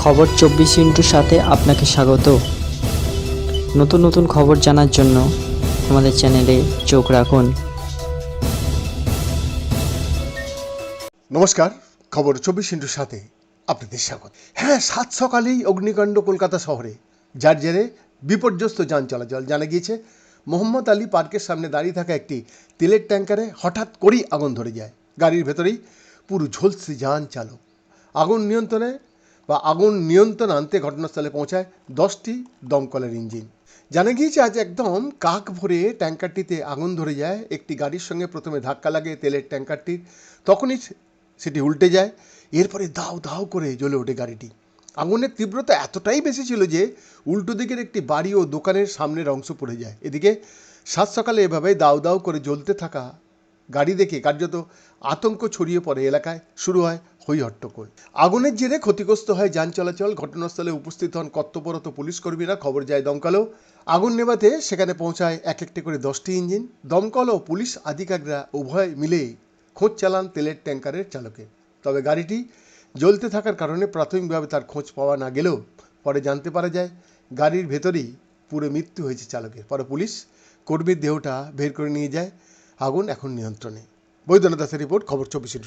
খবর 24 ইন্টুর সাথে আপনাকে স্বাগত। নতুন নতুন খবর জানার জন্য আমাদের চ্যানেলে চোখ রাখুন। নমস্কার, খবর 24 ইন্টুর সাথে আপনাদের স্বাগত। হ্যাঁ, সাত সকালেই অগ্নিকাণ্ড কলকাতা শহরে, যার জেরে বিপর্যস্ত যান চলাচল। জানা গিয়েছে মোহাম্মদ আলী পার্কের সামনে দাঁড়িয়ে থাকা একটি তেলের ট্যাঙ্কারে হঠাৎ করেই আগুন ধরে যায়। গাড়ির ভেতরেই পুরো ঝলসে যান চালক। আগুন নিয়ন্ত্রণ আনতে ঘটনাস্থলে পৌঁছায় 10টি দমকলের ইঞ্জিন। জানা গিয়েছে আজ একদম কাক ভরে ট্যাঙ্কারটিতে আগুন ধরে যায়। একটি গাড়ির সঙ্গে প্রথমে ধাক্কা লাগে তেলের ট্যাঙ্কারটির, তখনই সেটি উল্টে যায়। এরপরে দাউ দাউ করে জ্বলে ওঠে গাড়িটি। আগুনের তীব্রতা এতটাই বেশি ছিল যে উল্টো দিকের একটি বাড়ি ও দোকানের সামনের অংশ পড়ে যায়। এদিকে সাত সকালে এভাবে দাউ দাউ করে জ্বলতে থাকা গাড়ি দেখে কার্যত আতঙ্ক ছড়িয়ে পড়ে এলাকায়। শুরু হয় হই হট্টগোল। আগুনের জেরে ক্ষতিগ্রস্ত হয় যান চলাচল। ঘটনাস্থলে উপস্থিত হন কর্তব্যরত পুলিশ কর্মীরা। খবর যায় দমকলেও। আগুন নেভাতে সেখানে পৌঁছায় এক একটি করে 10টি ইঞ্জিন। দমকল ও পুলিশ আধিকারিকরা উভয় মিলে খোঁজ চালান তেলের ট্যাঙ্কারের চালকের। তবে গাড়িটি জ্বলতে থাকার কারণে প্রাথমিকভাবে তার খোঁজ পাওয়া না গেলেও পরে জানতে পারা যায় গাড়ির ভেতরেই পুরো মৃত্যু হয়েছে চালকের। পরে পুলিশ কর্মীর দেহটা বের করে নিয়ে যায়। আগুন এখন নিয়ন্ত্রণে। বৈদ্যনাথ দাসের রিপোর্ট, খবর 24।